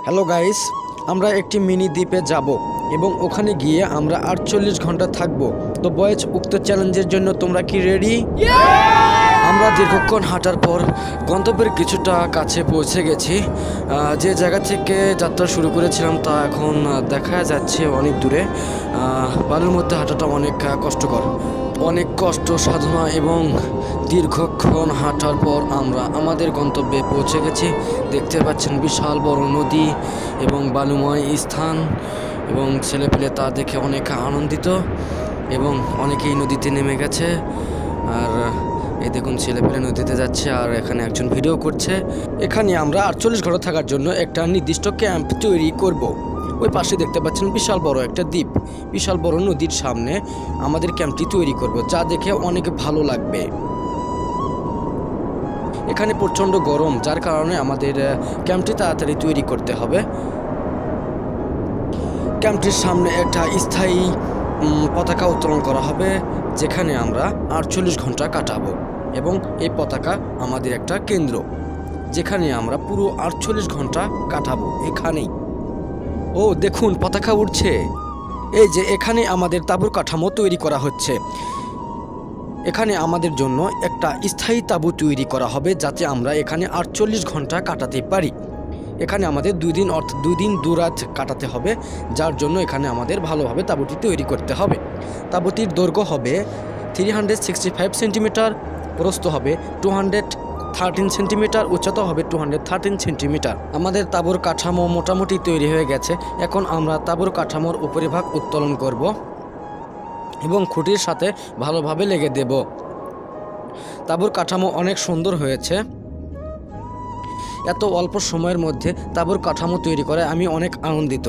Hello guys, আমরা একটি mini দ্বীপে যাব এবং ওখানে গিয়ে আমরা 48 ঘন্টা থাকব। তো বয়েজ, উক্ত চ্যালেঞ্জের জন্য তোমরা কি রেডি? আমরা দীর্ঘক্ষণ হাঁটার পর গন্তব্যের কিছুটা কাছে পৌঁছে গেছি। যে জায়গা থেকে যাত্রা শুরু করেছিলাম তা এখন দেখা যাচ্ছে অনেক দূরে। বালুর মধ্যে হাঁটাটা অনেক কষ্টকর, অনেক কষ্ট সাধনা এবং দীর্ঘক্ষণ হাঁটার পর আমরা আমাদের গন্তব্যে পৌঁছে গেছি। দেখতে পাচ্ছেন বিশাল বড় নদী এবং বালুময় স্থান, এবং ছেলেপেলে তা দেখে অনেক আনন্দিত এবং অনেকেই নদীতে নেমে গেছে। আর এই দেখুন, ছেলেপেলে নদীতে যাচ্ছে আর এখানে একজন ভিডিও করছে। এখানে আমরা 48 ঘন্টা থাকার জন্য একটা নির্দিষ্ট ক্যাম্প তৈরি করব। ওই পাশে দেখতে পাচ্ছেন বিশাল বড় একটা দ্বীপ, বিশাল বড় নদীর সামনে আমাদের ক্যাম্পটি তৈরি করব, যা দেখে অনেক ভালো লাগবে। এখানে প্রচণ্ড গরম, যার কারণে আমাদের ক্যাম্পটি তাড়াতাড়ি তৈরি করতে হবে। ক্যাম্পটির সামনে একটা স্থায়ী পতাকা উত্তোলন করা হবে, যেখানে আমরা 48 ঘন্টা কাটাবো, এবং এই পতাকা আমাদের একটা কেন্দ্র, যেখানে আমরা পুরো 48 ঘন্টা কাটাবো এখানেই। ও দেখুন, পতাকা উড়ছে। এই যে এখানে আমাদের তাঁবুর কাঠামো তৈরি করা হচ্ছে। এখানে আমাদের জন্য একটা স্থায়ী তাঁবু তৈরি করা হবে, যাতে আমরা এখানে 48 ঘন্টা কাটাতে পারি। এখানে আমাদের 2 দিন অর্থাৎ 2 দিন 2 রাত কাটাতে হবে, যার জন্য এখানে আমাদের ভালোভাবে তাঁবুটি তৈরি করতে হবে। তাঁবুটির দৈর্ঘ্য হবে 365 সেন্টিমিটার, প্রস্থ হবে 213 সেন্টিমিটার, উচ্চতা হবে 213 সেন্টিমিটার। আমাদের তাঁবুর কাঠামো মোটামুটি তৈরি হয়ে গেছে। এখন আমরা তাঁবুর কাঠামোর উপরিভাগ উত্তোলন করব এবং খুঁটির সাথে ভালোভাবে লেগে দেব। তাঁবুর কাঠামো অনেক সুন্দর হয়েছে। এত অল্প সময়ের মধ্যে তাঁবুর কাঠামো তৈরি করে আমি অনেক আনন্দিত।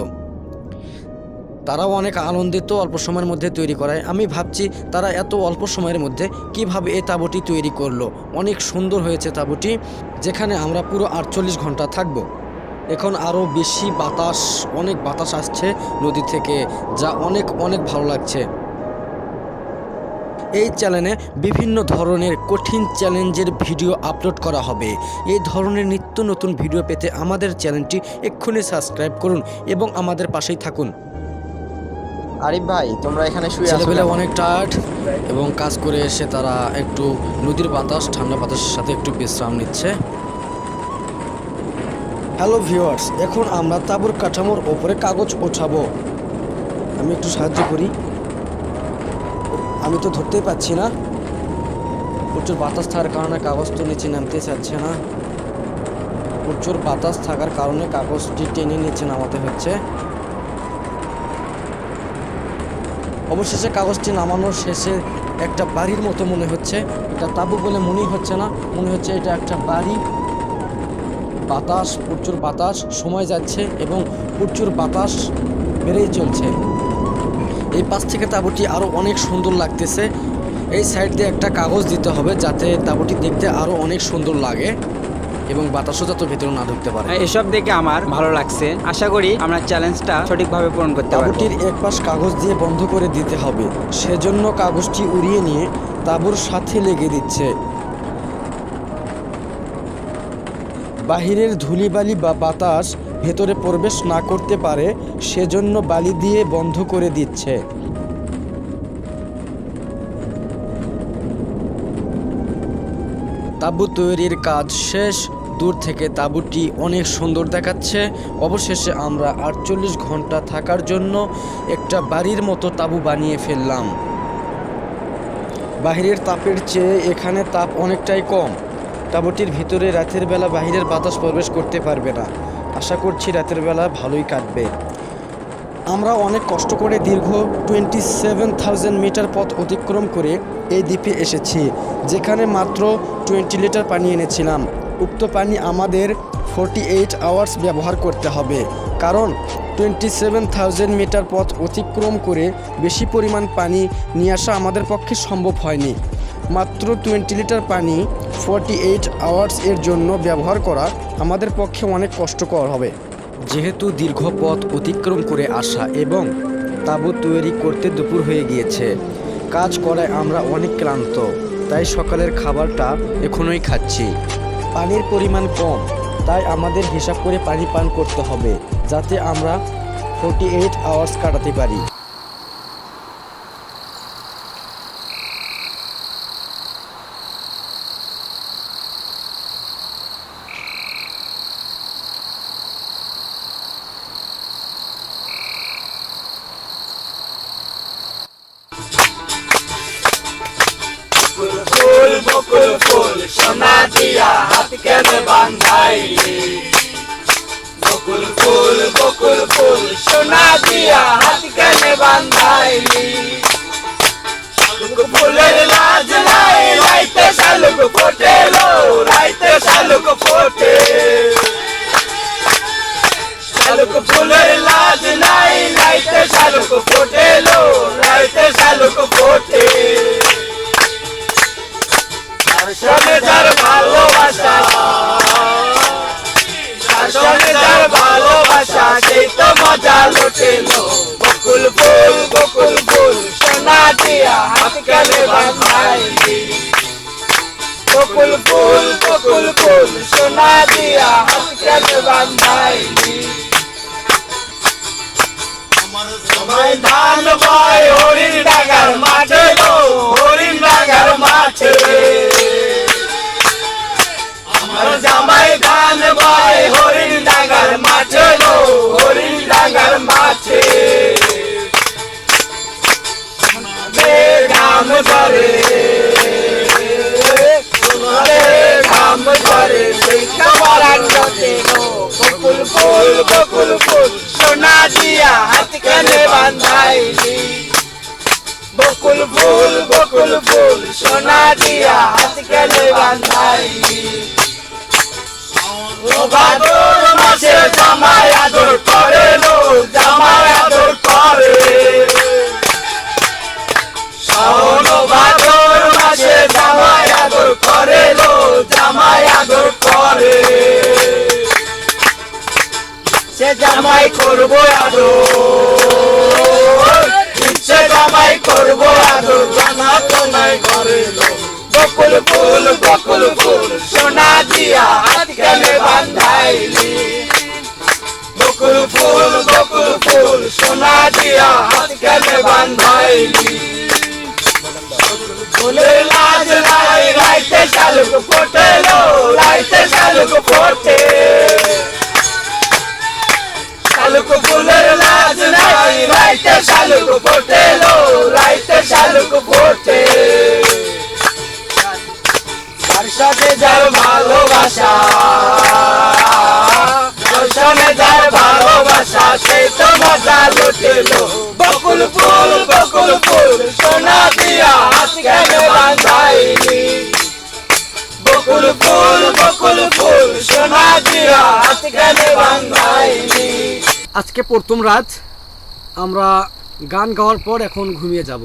তারাও অনেক আনন্দিত অল্প সময়ের মধ্যে তৈরি করায়। আমি ভাবছি তারা এত অল্প সময়ের মধ্যে কিভাবে এই তাঁবুটি তৈরি করলো। অনেক সুন্দর হয়েছে তাঁবুটি, যেখানে আমরা পুরো 48 ঘন্টা থাকব। এখন আরও বেশি বাতাস, অনেক বাতাস আসছে নদী থেকে, যা অনেক অনেক ভালো লাগছে। এই চ্যানেলে বিভিন্ন ধরনের কঠিন চ্যালেঞ্জের ভিডিও আপলোড করা হবে। এই ধরনের নিত্য নতুন ভিডিও পেতে আমাদের চ্যানেলটি এক্ষুনি সাবস্ক্রাইব করুন এবং আমাদের পাশেই থাকুন। আরিফ ভাই, তোমরা এখানে শুয়ে আছো ছেলেপেলে কেন? অনেক টায়ার্ড এবং কাজ করে এসে তারা একটু নদীর বাতাস, ঠান্ডা বাতাসের সাথে একটু বিশ্রাম নিচ্ছে। হ্যালো ভিউয়ার্স, এখন আমরা তাঁবুর কাঠামোর ওপরে কাগজ ওঠাবো। আমি একটু সাহায্য করি, আমি তো ধরতেই পাচ্ছি না। প্রচুর বাতাস থাকার কারণে কাগজ তো নিচে নামতে চাচ্ছে না। প্রচুর বাতাস থাকার কারণে কাগজটি টেনে নিচে নামাতে হচ্ছে। অবশেষে কাগজটি নামানোর শেষে একটা বাড়ির মতো মনে হচ্ছে। এটা তাঁবু বলে মনেই হচ্ছে না, মনে হচ্ছে এটা একটা বাড়ি। বাতাস, প্রচুর বাতাস, সময় যাচ্ছে এবং প্রচুর বাতাস বেড়েই চলছে। এই পাশ থেকে তাঁবুটি আরও অনেক সুন্দর লাগতেছে। এই সাইড দিয়ে একটা কাগজ দিতে হবে, যাতে তাঁবুটি দেখতে আরও অনেক সুন্দর লাগে এবং বাতাসও যাতে ভেতরে না ঢুকতে পারে। এসব দেখে আমার ভালো লাগছে। আশা করি আমরা চ্যালেঞ্জটা সঠিকভাবে পূরণ করতে পারব। তাঁবুটির এক পাশ কাগজ দিয়ে বন্ধ করে দিতে হবে, সেজন্য কাগজটি উড়িয়ে নিয়ে তাঁবুর সাথে লেগে দিচ্ছে। বাহিরের ধূলিবালি বা বাতাস ভেতরে প্রবেশ না করতে পারে, সেজন্য বালি দিয়ে বন্ধ করে দিচ্ছে। তাঁবু তৈরির কাজ শেষ। দূর থেকে তাঁবুটি অনেক সুন্দর দেখাচ্ছে। অবশেষে আমরা 48 ঘন্টা থাকার জন্য একটা বাড়ির মতো তাঁবু বানিয়ে ফেললাম। বাহিরের তাপের চেয়ে এখানে তাপ অনেকটাই কম। তাঁবুটির ভিতরে রাতের বেলা বাহিরের বাতাস প্রবেশ করতে পারবে না। আশা করছি রাতের বেলা ভালোই কাটবে। আমরা অনেক কষ্ট করে দীর্ঘ 27,000 মিটার পথ অতিক্রম করে এই দ্বীপে এসেছি, যেখানে মাত্র 20 লিটার পানি এনেছিলাম। উক্ত পানি আমাদের 48 আওয়ার্স ব্যবহার করতে হবে, কারণ 27,000 মিটার পথ অতিক্রম করে বেশি পরিমাণ পানি নিয়ে আসা আমাদের পক্ষে সম্ভব হয়নি। মাত্র 20 লিটার পানি 48 আওয়ার্স এর জন্য ব্যবহার করা আমাদের পক্ষে অনেক কষ্টকর হবে। যেহেতু দীর্ঘ পথ অতিক্রম করে আসা এবং তাঁবু তৈরি করতে দুপুর হয়ে গিয়েছে, কাজ করায় আমরা অনেক ক্লান্ত, তাই সকালের খাবারটা এখনই খাচ্ছি। পানির পরিমাণ কম, তাই আমাদের হিসাব করে পানি পান করতে হবে, যাতে আমরা 48 আওয়ার্স কাটাতে পারি। ফুল বকুল ফুল সোনা দিয়া হাত কেনে বান্ধাইলি বকুল ফুল সোনা দিয়া হাত কেনে বান্ধাইলি শালুক ফুলের লাজ নাই রাইতে শালুক ফোটে লো রাইতে শালুক ফোটে শালুক ফুলের লাজ নাই রাইতে শালুক ফোটে লো রাইতে শালুক ফোটে শাসনে যার ভালোবাসা শাসনে যার ভালোবাসা সেই তো মজা লুটেলো বকুল ফুল সোনা দিয়া হাত কেনে বান্ধাইলি বকুল ফুল সোনা দিয়া হাত কেনে বান্ধাইলি সবাই ধান বয় হরিণ ডাগার মাঠে গো হরিণ ডাগার মাঠে আমার জামাই ধান বয় হরিণ ডাগার মাঠে গো হরিণ ডাগার মাঠে ঘাম ধরে ঘাম ধরে সেই কামারান্ডতে গো বকুল ফুল সোনা দিয়া হাত কেনে বান্ধাইলি বকুল ফুল সোনা দিয়া হাত কেনে বান্ধাইলি ও ভাদর মাসে জামাই আদর করে লো জামাই আদর করে শাওন ভাদর মাসে জামাই আদর করে লো জামাই আদর করে সে জামাই করবো আদর ইচ্ছে জামাই করবো আদর জানা তো নাই করে লো বকুল ফুল সোনা দিয়া হাত কেনে বান্ধাইলি বকুল ফুল সোনা দিয়া হাত কেনে বান্ধাইলি ফুলের লাজ নাই রাইতে শালুক ফোটে লো রাইতে শালুক ফোটে শালুক ফুলের লাজ নাই রাইতে শালুক ফোটে লো রাইতে শালুক ফোটে তার সাথে যার ভালোবাসা দর্শনে যার ভালোবাসা সেই তো মজা লুটেলো বকুল ফুল সোনা দিয়া হাত কেনে বান্ধাইলি বকুল ফুল সোনা দিয়া হাত কেনে বান্ধাইলি। আজকে প্রথম রাত, আমরা গান গাওয়ার পর এখন ঘুমিয়ে যাব।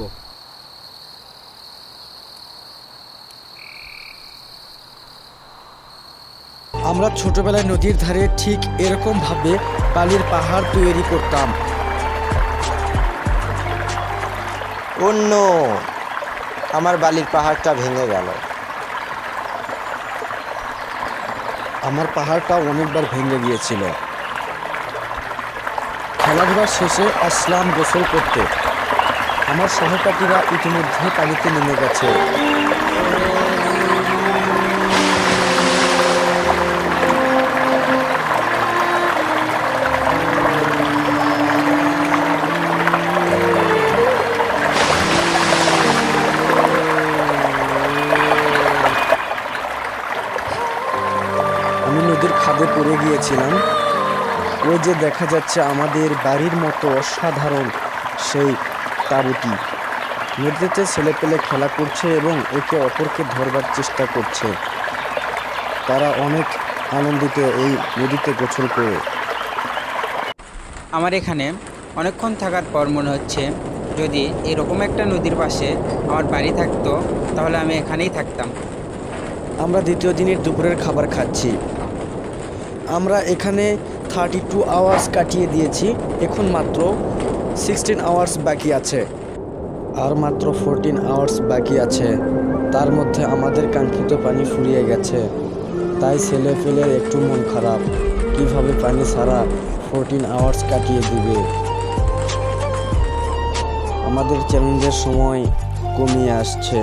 আমরা ছোটবেলায় নদীর ধারে ঠিক এরকম ভাবে বালির পাহাড় তৈরি করতাম। অন্য আমার বালির পাহাড়টা ভেঙে গেল। আমার পাহাড়টা অনেকবার ভেঙে গিয়েছিল। খেলাধুলা শেষে আসলাম গোসল করতে। আমার সহপাঠীরা ইতিমধ্যে পানিতে নেমে গেছে। আমি নদীর খাদে পড়ে গিয়েছিলাম। ওই যে দেখা যাচ্ছে আমাদের বাড়ির মতো অসাধারণ সেই তাঁবুটি। নদীতে ছেলেপেলে খেলা করছে এবং একে অপরকে ধরবার চেষ্টা করছে। তারা অনেক আনন্দিত এই নদীতে গোসল করে। আমার এখানে অনেকক্ষণ থাকার পর মনে হচ্ছে যদি এরকম একটা নদীর পাশে আমার বাড়ি থাকতো তাহলে আমি এখানেই থাকতাম। আমরা দ্বিতীয় দিনের দুপুরের খাবার খাচ্ছি। আমরা এখানে 32 আওয়ার্স কাটিয়ে দিয়েছি। এখন মাত্র 16 আওয়ার্স বাকি আছে, আর মাত্র 14 আওয়ার্স বাকি আছে। তার মধ্যে আমাদের কাঙ্ক্ষিত পানি ফুরিয়ে গেছে। তাই ছেলেপেলের একটু মন খারাপ, কিভাবে পানি ছাড়া 14 আওয়ার্স কাটিয়ে দিবে। আমাদের চ্যালেঞ্জের সময় কমিয়ে আসছে,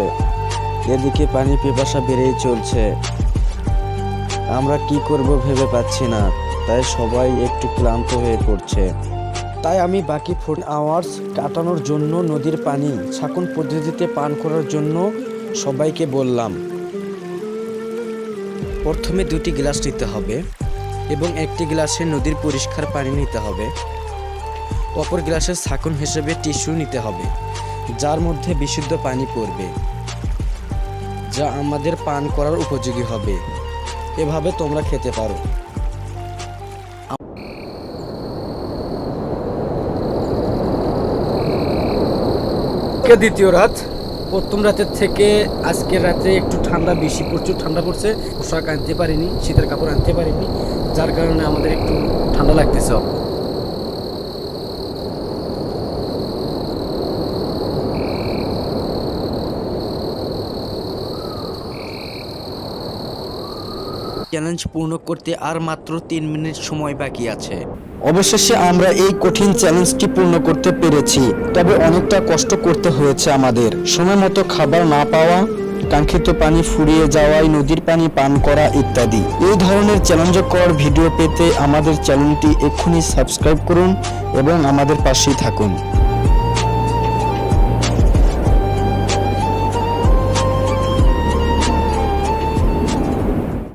এদিকে পানি পিপাসা বেড়েই চলছে। আমরা কি করব ভেবে পাচ্ছি না, তাই সবাই একটু ক্লান্ত হয়ে পড়ছে। তাই আমি বাকি 14 আওয়ার্স কাটানোর জন্য নদীর পানি ছাঁকন পদ্ধতিতে পান করার জন্য সবাইকে বললাম। প্রথমে 2টি গ্লাস নিতে হবে এবং একটি গ্লাসে নদীর পরিষ্কার পানি নিতে হবে। অপর গ্লাসের ছাঁকন হিসেবে টিস্যু নিতে হবে, যার মধ্যে বিশুদ্ধ পানি পড়বে, যা আমাদের পান করার উপযোগী হবে। এভাবে তোমরা খেতে পারো। দ্বিতীয় রাত, প্রথম রাতের থেকে আজকের রাতে একটু ঠান্ডা বেশি, প্রচুর ঠান্ডা পড়ছে। পোশাক আনতে পারিনি, শীতের কাপড় আনতে পারিনি, যার কারণে আমাদের একটু ঠান্ডা লাগতেছে। চ্যালেঞ্জ পূর্ণ করতে আর মাত্র 3 মিনিট সময় বাকি আছে। অবশেষে আমরা এই কঠিন চ্যালেঞ্জটি পূর্ণ করতে পেরেছি, তবে অনেকটা কষ্ট করতে হয়েছে আমাদের। সময় মতো খাবার না পাওয়া, কাঙ্ক্ষিত পানি ফুরিয়ে যাওয়ায় নদীর পানি পান করা ইত্যাদি। এই ধরনের চ্যালেঞ্জকর ভিডিও পেতে আমাদের চ্যানেলটি এক্ষুনি সাবস্ক্রাইব করুন এবং আমাদের পাশেই থাকুন।